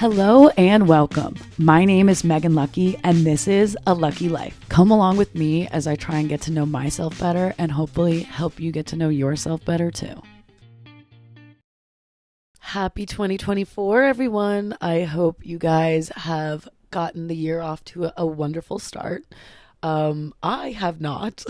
Hello and welcome. My name is Megan Lucky and this is A Lucky Life. Come along with me as I try and get to know myself better and hopefully help you get to know yourself better too. Happy 2024, everyone. I hope you guys have gotten the year off to a wonderful start. I have not.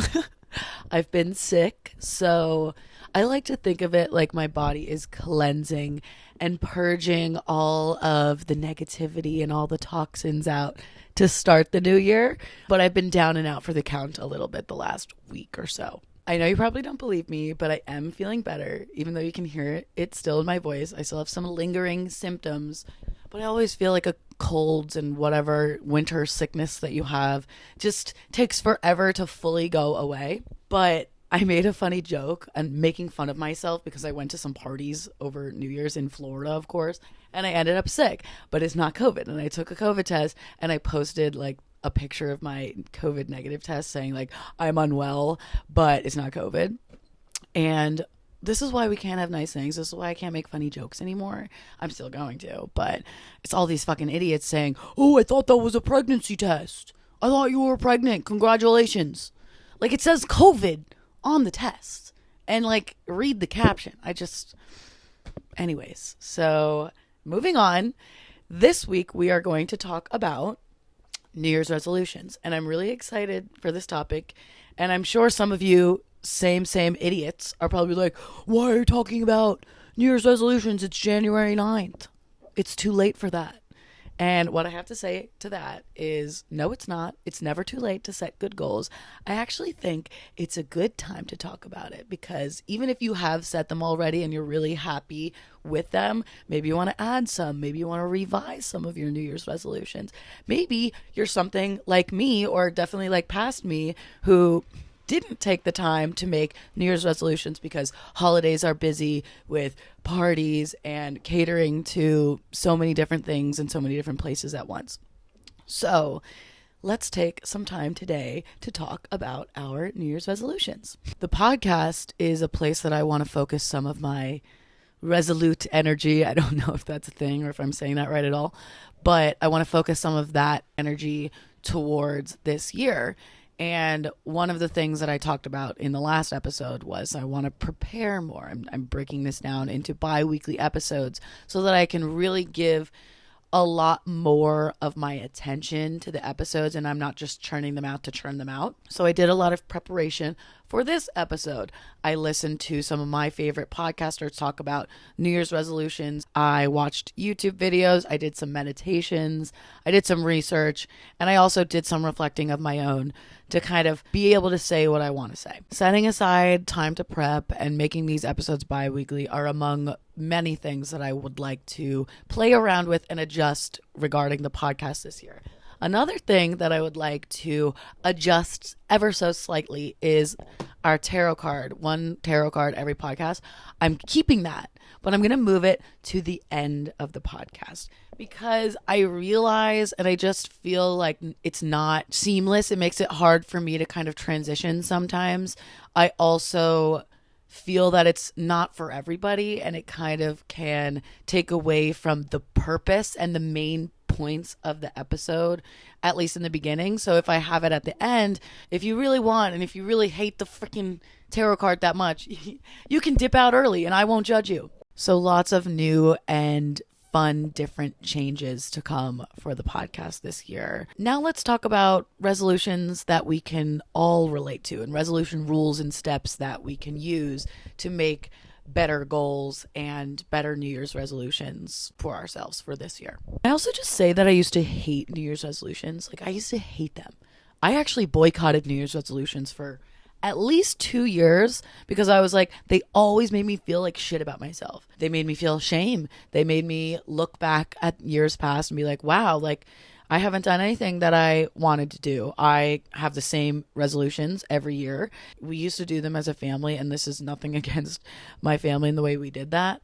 I've been sick, so I like to think of it like my body is cleansing and purging all of the negativity and all the toxins out to start the new year. But I've been down and out for the count a little bit the last week or so. I know you probably don't believe me, but I am feeling better. Even though you can hear it, it's still in my voice. I still have some lingering symptoms, but I always feel like a colds and whatever winter sickness that you have just takes forever to fully go away. But I made a funny joke and making fun of myself because I went to some parties over New Year's in Florida, of course, and I ended up sick, but it's not COVID. And I took a COVID test and I posted like a picture of my COVID negative test saying like, I'm unwell, but it's not COVID. And this is why we can't have nice things. This is why I can't make funny jokes anymore. I'm still going to, but it's all these fucking idiots saying, oh, I thought that was a pregnancy test. I thought you were pregnant. Congratulations. Like it says COVID on the test and like read the caption. Anyways, so moving on. This week we are going to talk about New Year's resolutions, and I'm really excited for this topic. And I'm sure some of you same idiots are probably like, why are you talking about New Year's resolutions? It's January 9th. It's too late for that. And what I have to say to that is, no, it's not. It's never too late to set good goals. I actually think it's a good time to talk about it because even if you have set them already and you're really happy with them, maybe you want to add some, maybe you want to revise some of your New Year's resolutions. Maybe you're something like me or definitely like past me who didn't take the time to make New Year's resolutions because holidays are busy with parties and catering to so many different things in so many different places at once. So let's take some time today to talk about our New Year's resolutions. The podcast is a place that I want to focus some of my resolute energy. I don't know if that's a thing or if I'm saying that right at all, but I want to focus some of that energy towards this year. And one of the things that I talked about in the last episode was I want to prepare more. I'm breaking this down into bi-weekly episodes so that I can really give a lot more of my attention to the episodes and I'm not just churning them out to churn them out. So I did a lot of preparation for this episode. I listened to some of my favorite podcasters talk about New Year's resolutions. I watched YouTube videos. I did some meditations. I did some research. And I also did some reflecting of my own to kind of be able to say what I want to say. Setting aside time to prep and making these episodes bi-weekly are among many things that I would like to play around with and adjust regarding the podcast this year. Another thing that I would like to adjust ever so slightly is our tarot card. One tarot card every podcast. I'm keeping that, but I'm going to move it to the end of the podcast because I realize and I just feel like it's not seamless. It makes it hard for me to kind of transition sometimes. I also feel that it's not for everybody and it kind of can take away from the purpose and the main points of the episode, at least in the beginning. So if I have it at the end, if you really want and if you really hate the freaking tarot card that much, you can dip out early and I won't judge you. So lots of new and fun different changes to come for the podcast this year. Now let's talk about resolutions that we can all relate to and resolution rules and steps that we can use to make better goals and better New Year's resolutions for ourselves for this year. I also just say that I used to hate New Year's resolutions. Like I used to hate them. I actually boycotted New Year's resolutions for at least 2 years because I was like, they always made me feel like shit about myself. They made me feel shame. They made me look back at years past and be like, wow, like I haven't done anything that I wanted to do. I have the same resolutions every year. We used to do them as a family, and this is nothing against my family and the way we did that.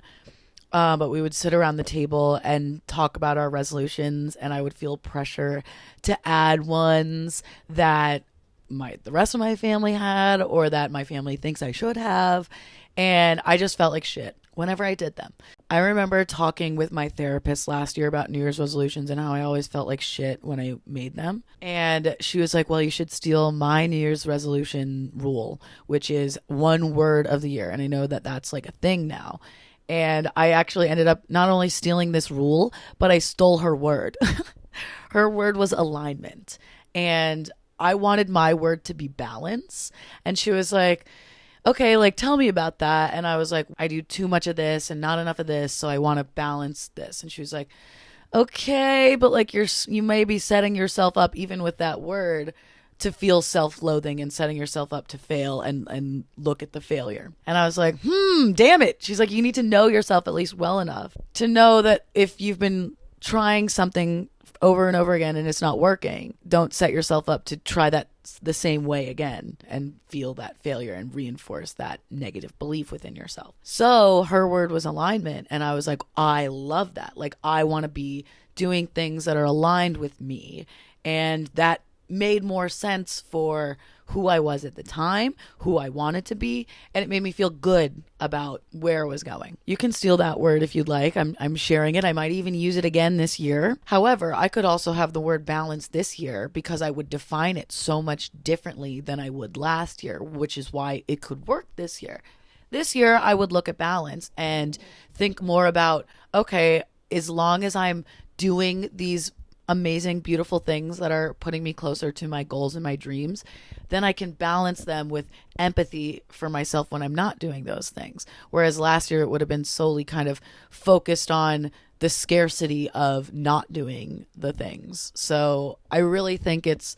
But we would sit around the table and talk about our resolutions, and I would feel pressure to add ones that the rest of my family had or that my family thinks I should have. And I just felt like shit whenever I did them. I remember talking with my therapist last year about New Year's resolutions and how I always felt like shit when I made them. And she was like, well, you should steal my New Year's resolution rule, which is one word of the year. And I know that that's like a thing now. And I actually ended up not only stealing this rule, but I stole her word. Her word was alignment. And I wanted my word to be balance. And she was like, okay, like tell me about that. And I was like, I do too much of this and not enough of this, so I want to balance this. And she was like, okay, but like you may be setting yourself up even with that word to feel self-loathing and setting yourself up to fail and look at the failure. And I was like, damn it. She's like, you need to know yourself at least well enough to know that if you've been trying something over and over again and it's not working, don't set yourself up to try that the same way again and feel that failure and reinforce that negative belief within yourself. So her word was alignment. And I was like, I love that. Like, I want to be doing things that are aligned with me. And that made more sense for who I was at the time, who I wanted to be, and it made me feel good about where I was going. You can steal that word if you'd like. I'm sharing it. I might even use it again this year. However, I could also have the word balance this year because I would define it so much differently than I would last year, which is why it could work this year. This year, I would look at balance and think more about, okay, as long as I'm doing these amazing, beautiful things that are putting me closer to my goals and my dreams, then I can balance them with empathy for myself when I'm not doing those things. Whereas last year it would have been solely kind of focused on the scarcity of not doing the things. So I really think it's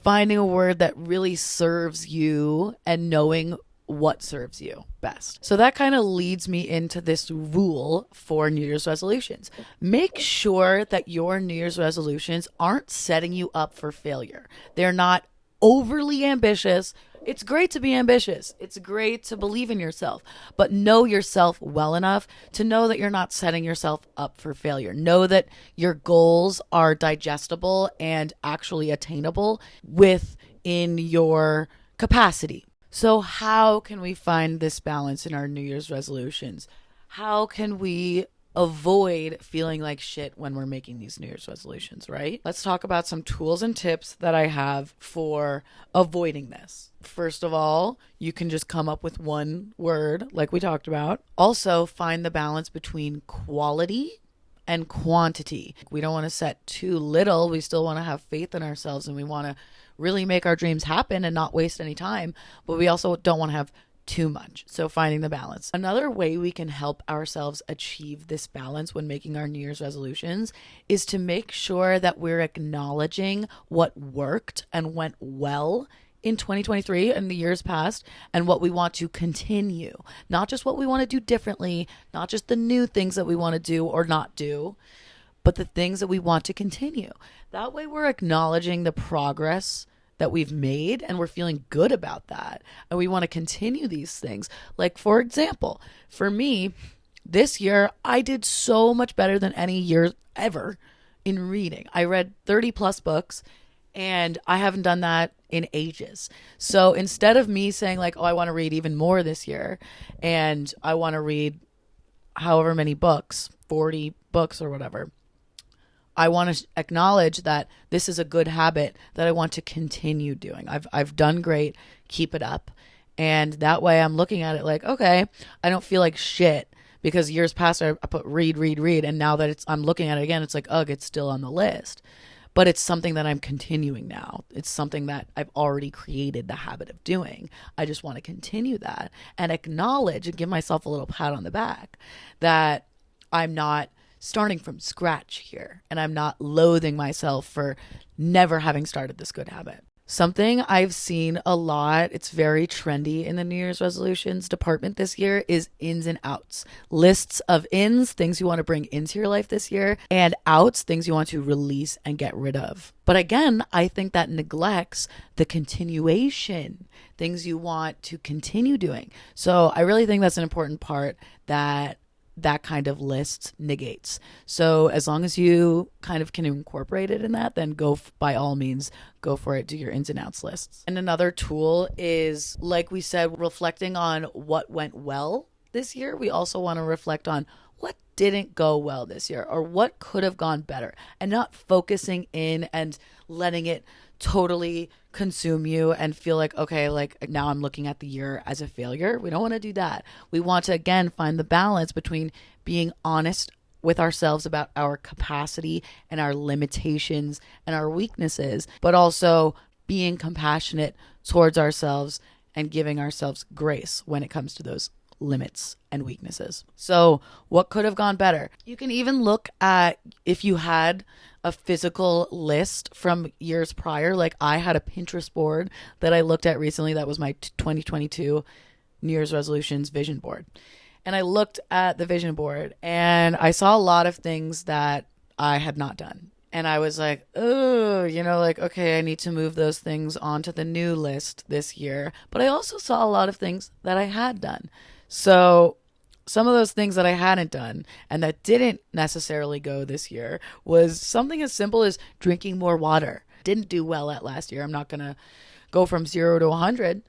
finding a word that really serves you and knowing what serves you best. So that kind of leads me into this rule for New Year's resolutions. Make sure that your New Year's resolutions aren't setting you up for failure. They're not overly ambitious. It's great to be ambitious. It's great to believe in yourself, but know yourself well enough to know that you're not setting yourself up for failure. Know that your goals are digestible and actually attainable within your capacity. So how can we find this balance in our New Year's resolutions? How can we avoid feeling like shit when we're making these New Year's resolutions, right? Let's talk about some tools and tips that I have for avoiding this. First of all, you can just come up with one word like we talked about. Also, find the balance between quality and quantity. We don't want to set too little. We still want to have faith in ourselves and we want to really make our dreams happen and not waste any time, but we also don't want to have too much. So finding the balance. Another way we can help ourselves achieve this balance when making our New Year's resolutions is to make sure that we're acknowledging what worked and went well in 2023 and the years past and what we want to continue. Not just what we want to do differently, not just the new things that we want to do or not do, but the things that we want to continue. That way we're acknowledging the progress that we've made and we're feeling good about that. And we want to continue these things. Like, for example, for me, this year, I did so much better than any year ever in reading. I read 30 plus books and I haven't done that in ages. So instead of me saying like, oh, I want to read even more this year and I want to read however many books, 40 books or whatever, I want to acknowledge that this is a good habit that I want to continue doing. I've done great. Keep it up. And that way I'm looking at it like, okay, I don't feel like shit because years past I put read. And now that I'm looking at it again, it's like, ugh, it's still on the list. But it's something that I'm continuing now. It's something that I've already created the habit of doing. I just want to continue that and acknowledge and give myself a little pat on the back that I'm not starting from scratch here and I'm not loathing myself for never having started this good habit. Something I've seen a lot, it's very trendy in the New Year's resolutions department this year, is ins and outs. Lists of ins, things you want to bring into your life this year, and outs, things you want to release and get rid of. But again, I think that neglects the continuation, things you want to continue doing. So I really think that's an important part that kind of list negates. So as long as you kind of can incorporate it in that, then by all means, go for it. Do your ins and outs lists. And another tool is, like we said, reflecting on what went well this year, we also want to reflect on what didn't go well this year or what could have gone better, and not focusing in and letting it totally consume you and feel like, okay, like now I'm looking at the year as a failure. We don't want to do that. We want to, again, find the balance between being honest with ourselves about our capacity and our limitations and our weaknesses, but also being compassionate towards ourselves and giving ourselves grace when it comes to those limits and weaknesses. So what could have gone better? You can even look at if you had a physical list from years prior. Like I had a Pinterest board that I looked at recently. That was my 2022 New Year's resolutions vision board. And I looked at the vision board and I saw a lot of things that I had not done. And I was like, oh, like, okay, I need to move those things onto the new list this year. But I also saw a lot of things that I had done. So some of those things that I hadn't done and that didn't necessarily go this year was something as simple as drinking more water. Didn't do well at last year. I'm not going to go from 0 to 100,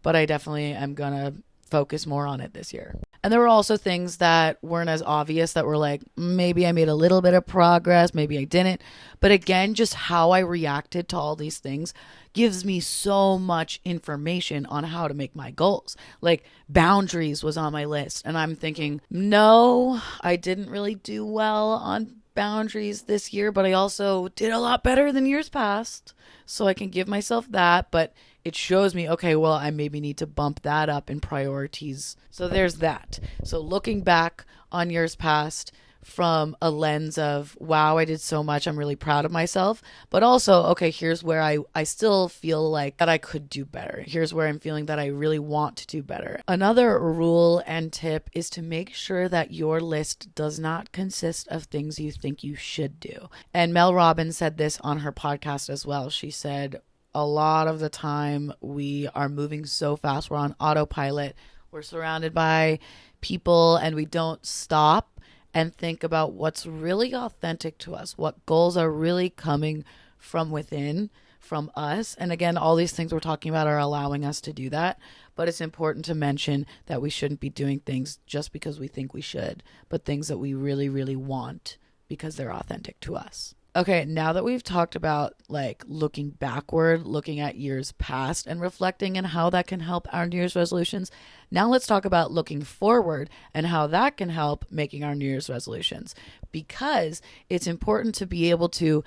but I definitely am going to focus more on it this year. And there were also things that weren't as obvious that were like, maybe I made a little bit of progress, maybe I didn't. But again, just how I reacted to all these things gives me so much information on how to make my goals. Like boundaries was on my list. And I'm thinking, no, I didn't really do well on boundaries this year, but I also did a lot better than years past. So I can give myself that, but it shows me, okay, well, I maybe need to bump that up in priorities. So there's that. So looking back on years past from a lens of, wow, I did so much, I'm really proud of myself. But also, okay, here's where I still feel like that I could do better. Here's where I'm feeling that I really want to do better. Another rule and tip is to make sure that your list does not consist of things you think you should do. And Mel Robbins said this on her podcast as well. She said, a lot of the time we are moving so fast, we're on autopilot, we're surrounded by people, and we don't stop and think about what's really authentic to us, what goals are really coming from within, from us. And again, all these things we're talking about are allowing us to do that. But it's important to mention that we shouldn't be doing things just because we think we should, but things that we really, really want because they're authentic to us. Okay, now that we've talked about like looking backward, looking at years past and reflecting and how that can help our New Year's resolutions, now let's talk about looking forward and how that can help making our New Year's resolutions, because it's important to be able to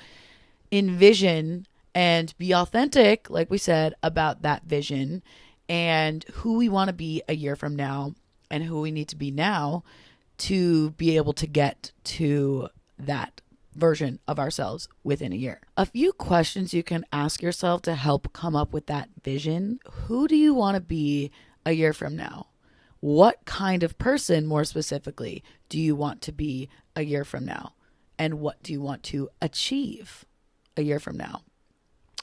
envision and be authentic, like we said, about that vision and who we want to be a year from now and who we need to be now to be able to get to that version of ourselves within a year. A few questions you can ask yourself to help come up with that vision. Who do you want to be a year from now? What kind of person, more specifically, do you want to be a year from now? And what do you want to achieve a year from now?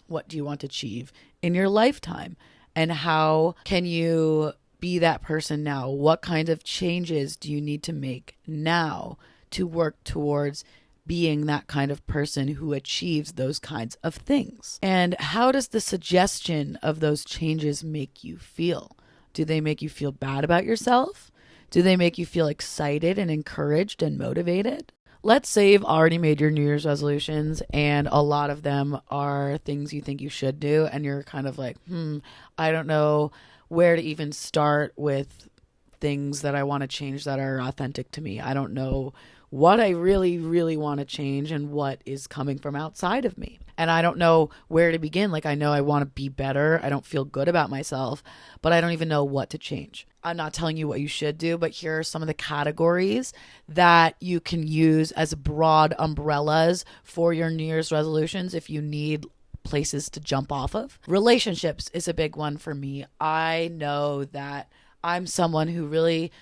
What do you want to achieve in your lifetime? And how can you be that person now? What kind of changes do you need to make now to work towards being that kind of person who achieves those kinds of things? And how does the suggestion of those changes make you feel? Do they make you feel bad about yourself? Do they make you feel excited and encouraged and motivated? Let's say you've already made your New Year's resolutions and a lot of them are things you think you should do, and you're kind of like, I don't know where to even start with things that I want to change that are authentic to me. I don't know what I really, really want to change and what is coming from outside of me. And I don't know where to begin. Like, I know I want to be better. I don't feel good about myself, but I don't even know what to change. I'm not telling you what you should do, but here are some of the categories that you can use as broad umbrellas for your New Year's resolutions if you need places to jump off of. Relationships is a big one for me. I know that I'm someone who really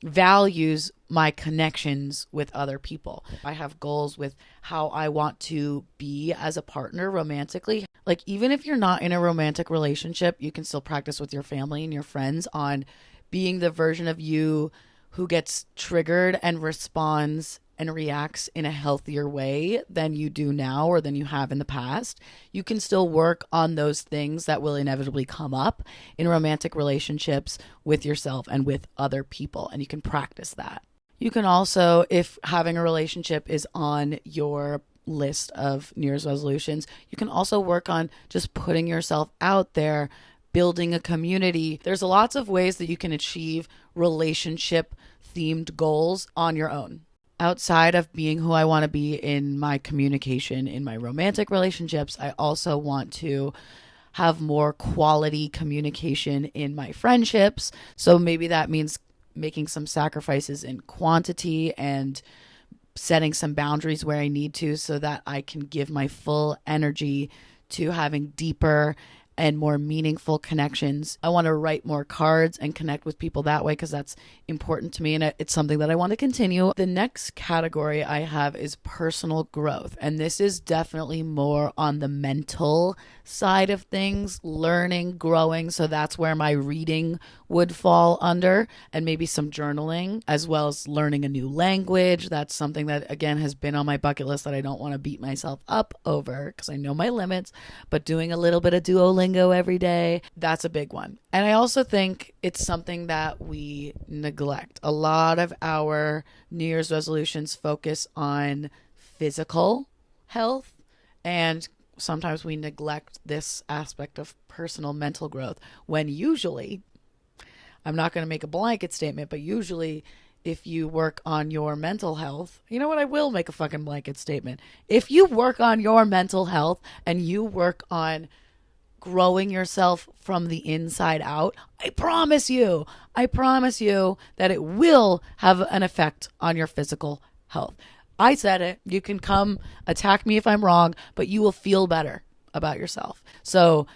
values my connections with other people. I have goals with how I want to be as a partner romantically. Like, even if you're not in a romantic relationship, you can still practice with your family and your friends on being the version of you who gets triggered and responds and reacts in a healthier way than you do now or than you have in the past, you can still work on those things that will inevitably come up in romantic relationships with yourself and with other people. And you can practice that. You can also, if having a relationship is on your list of New Year's resolutions, you can also work on just putting yourself out there, building a community. There's lots of ways that you can achieve relationship themed goals on your own. Outside of being who I want to be in my communication, in my romantic relationships, I also want to have more quality communication in my friendships. So maybe that means making some sacrifices in quantity and setting some boundaries where I need to so that I can give my full energy to having deeper and more meaningful connections. I want to write more cards and connect with people that way because that's important to me, and it's something that I want to continue. The next category I have is personal growth, and this is definitely more on the mental side of things, learning, growing. So that's where my reading would fall under, and maybe some journaling, as well as learning a new language. That's something that, again, has been on my bucket list that I don't want to beat myself up over because I know my limits, but doing a little bit of Duolingo every day, that's a big one. And I also think it's something that we neglect. A lot of our New Year's resolutions focus on physical health, and sometimes we neglect this aspect of personal mental growth when usually, I'm not going to make a blanket statement, but usually if you work on your mental health, you know what? I will make a fucking blanket statement. If you work on your mental health and you work on growing yourself from the inside out, I promise you that it will have an effect on your physical health. I said it. You can come attack me if I'm wrong, but you will feel better about yourself. So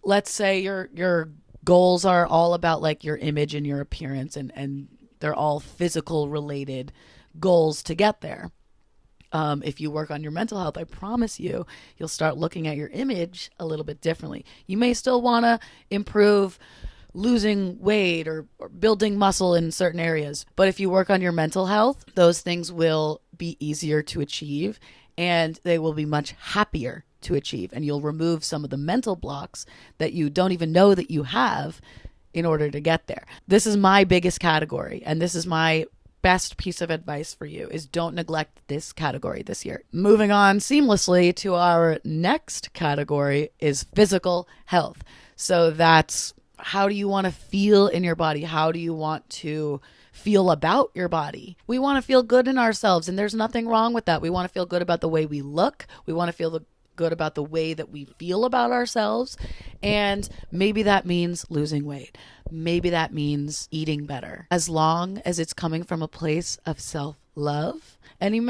let's say your goals are all about like your image and your appearance, and they're all physical related goals to get there. If you work on your mental health, I promise you'll start looking at your image a little bit differently. You may still want to improve losing weight or building muscle in certain areas, but if you work on your mental health, those things will be easier to achieve and they will be much happier to achieve, and you'll remove some of the mental blocks that you don't even know that you have in order to get there. This is my biggest category, and this is my best piece of advice for you, is don't neglect this category this year. Moving on seamlessly to our next category is physical health. So that's, how do you want to feel in your body? How do you want to feel about your body? We want to feel good in ourselves, and there's nothing wrong with that. We want to feel good about the way we look. We want to feel good about the way that we feel about ourselves. And maybe that means losing weight. Maybe that means eating better, as long as it's coming from a place of self-love. And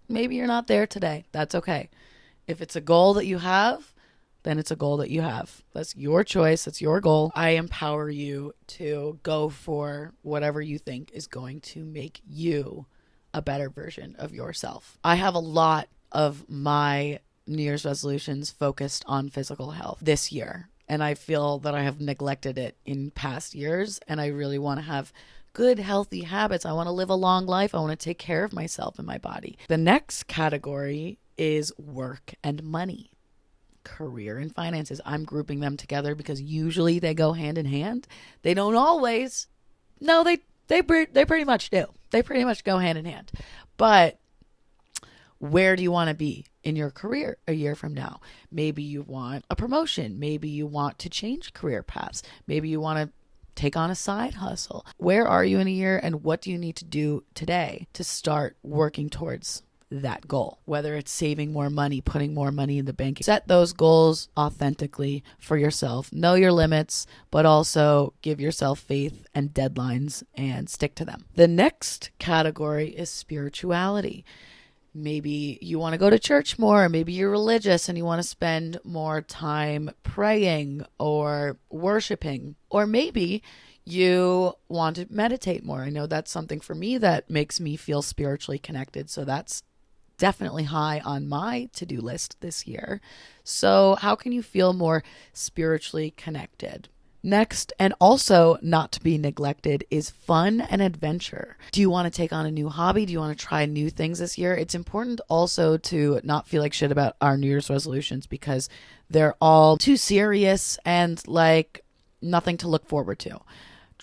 maybe you're not there today. That's okay. If it's a goal that you have, then it's a goal that you have. That's your choice. That's your goal. I empower you to go for whatever you think is going to make you a better version of yourself. I have a lot of my New Year's resolutions focused on physical health this year, and I feel that I have neglected it in past years, and I really want to have good, healthy habits. I want to live a long life. I want to take care of myself and my body. The next category is work and money, career and finances. I'm grouping them together because usually they go hand in hand. They don't always. No, they pretty much do. They pretty much go hand in hand. But where do you want to be in your career a year from now? Maybe you want a promotion. Maybe you want to change career paths. Maybe you want to take on a side hustle. Where are you in a year, and what do you need to do today to start working towards that goal? Whether it's saving more money, putting more money in the bank. Set those goals authentically for yourself. Know your limits, but also give yourself faith and deadlines and stick to them. The next category is spirituality. Maybe you want to go to church more. Maybe you're religious and you want to spend more time praying or worshiping. Or maybe you want to meditate more. I know that's something for me that makes me feel spiritually connected. So that's definitely high on my to-do list this year. So how can you feel more spiritually connected? Next, and also not to be neglected, is fun and adventure. Do you want to take on a new hobby? Do you want to try new things this year? It's important also to not feel like shit about our New Year's resolutions because they're all too serious and like nothing to look forward to.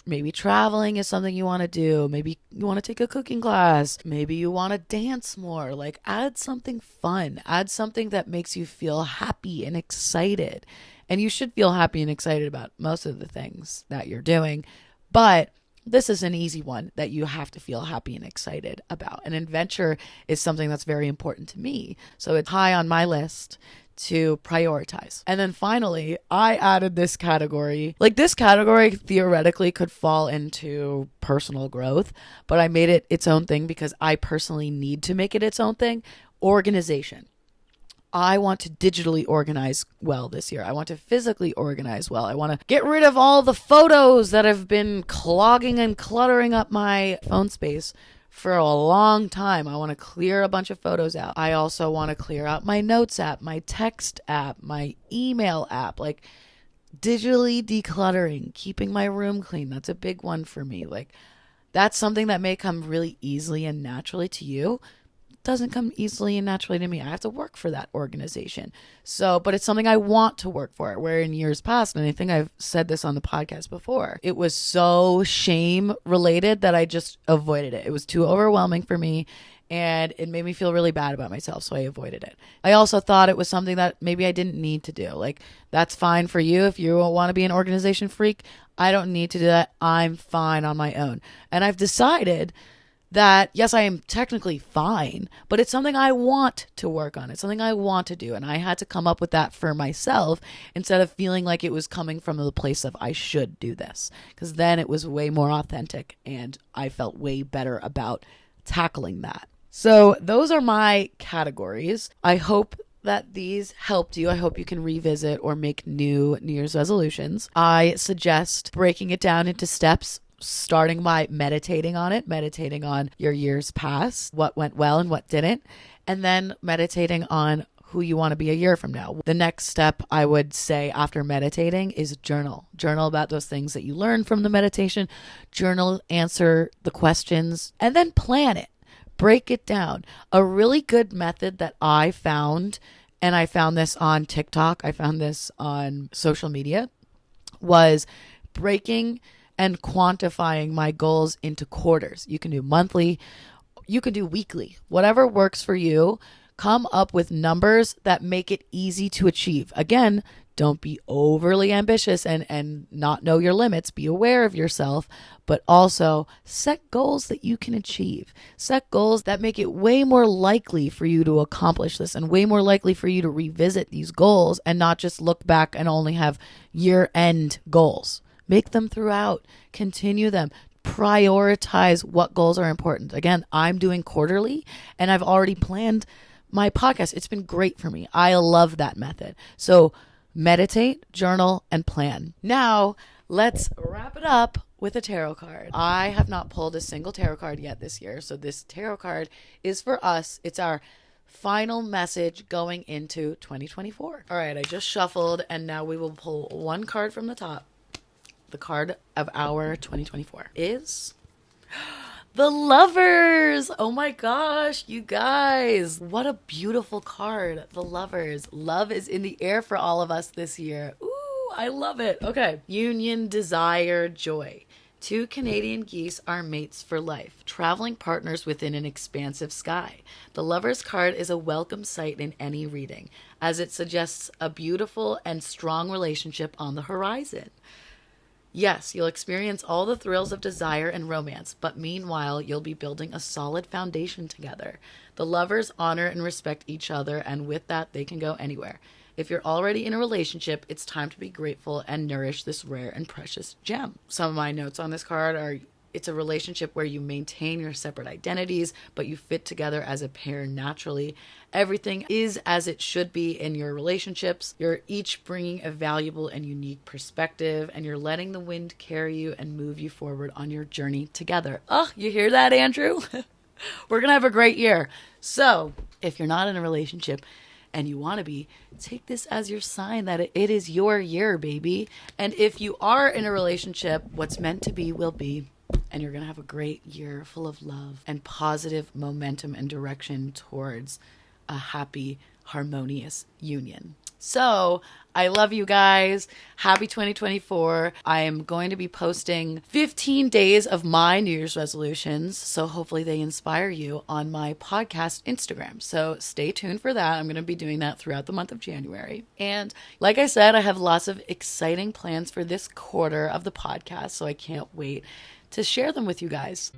Maybe traveling is something you want to do. Maybe you want to take a cooking class. Maybe you want to dance more. Like, add something fun. Add something that makes you feel happy and excited. And you should feel happy and excited about most of the things that you're doing. But this is an easy one that you have to feel happy and excited about. An adventure is something that's very important to me. So it's high on my list to prioritize. And then finally, I added this category. Like, this category theoretically could fall into personal growth, but I made it its own thing because I personally need to make it its own thing. Organization. I want to digitally organize well this year. I want to physically organize well. I want to get rid of all the photos that have been clogging and cluttering up my phone space for a long time. I want to clear a bunch of photos out. I also want to clear out my notes app, my text app, my email app, like digitally decluttering, keeping my room clean. That's a big one for me. Like, that's something that may come really easily and naturally to you. Doesn't come easily and naturally to me. I have to work for that organization. So, but it's something I want to work for, where in years past, and I think I've said this on the podcast before, it was so shame related that I just avoided it. It was too overwhelming for me and it made me feel really bad about myself. So I avoided it. I also thought it was something that maybe I didn't need to do. Like, that's fine for you. If you want to be an organization freak, I don't need to do that. I'm fine on my own. And I've decided that, yes, I am technically fine, but it's something I want to work on. It's something I want to do. And I had to come up with that for myself instead of feeling like it was coming from the place of I should do this. Because then it was way more authentic and I felt way better about tackling that. So those are my categories. I hope that these helped you. I hope you can revisit or make new New Year's resolutions. I suggest breaking it down into steps, starting by meditating on it, meditating on your years past, what went well and what didn't, and then meditating on who you want to be a year from now. The next step I would say after meditating is journal. Journal about those things that you learned from the meditation. Journal, answer the questions, and then plan it. Break it down. A really good method that I found, and I found this on TikTok, I found this on social media, was breaking and quantifying my goals into quarters. You can do monthly, you can do weekly, whatever works for you. Come up with numbers that make it easy to achieve. Again, don't be overly ambitious and not know your limits. Be aware of yourself, but also set goals that you can achieve. Set goals that make it way more likely for you to accomplish this and way more likely for you to revisit these goals and not just look back and only have year-end goals. Make them throughout. Continue them. Prioritize what goals are important. Again, I'm doing quarterly and I've already planned my podcast. It's been great for me. I love that method. So meditate, journal, and plan. Now, let's wrap it up with a tarot card. I have not pulled a single tarot card yet this year. So this tarot card is for us. It's our final message going into 2024. All right, I just shuffled and now we will pull one card from the top. The card of our 2024 is the Lovers. Oh my gosh, you guys. What a beautiful card. The Lovers. Love is in the air for all of us this year. Ooh, I love it. Okay. Union, desire, joy. Two Canadian geese are mates for life, traveling partners within an expansive sky. The Lovers card is a welcome sight in any reading, as it suggests a beautiful and strong relationship on the horizon. Yes, you'll experience all the thrills of desire and romance, but meanwhile, you'll be building a solid foundation together. The lovers honor and respect each other, and with that, they can go anywhere. If you're already in a relationship, it's time to be grateful and nourish this rare and precious gem. Some of my notes on this card are, it's a relationship where you maintain your separate identities, but you fit together as a pair naturally. Everything is as it should be in your relationships. You're each bringing a valuable and unique perspective, and you're letting the wind carry you and move you forward on your journey together. Oh, you hear that, Andrew? We're going to have a great year. So if you're not in a relationship and you want to be, take this as your sign that it is your year, baby. And if you are in a relationship, what's meant to be will be. And you're going to have a great year full of love and positive momentum and direction towards a happy, harmonious union. So I love you guys. Happy 2024. I am going to be posting 15 days of my New Year's resolutions. So hopefully they inspire you on my podcast Instagram. So stay tuned for that. I'm going to be doing that throughout the month of January. And like I said, I have lots of exciting plans for this quarter of the podcast. So I can't wait to share them with you guys.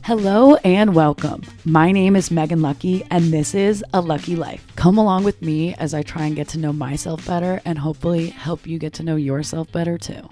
Hello and welcome. My name is Megan Lucky and this is A Lucky Life. Come along with me as I try and get to know myself better and hopefully help you get to know yourself better too.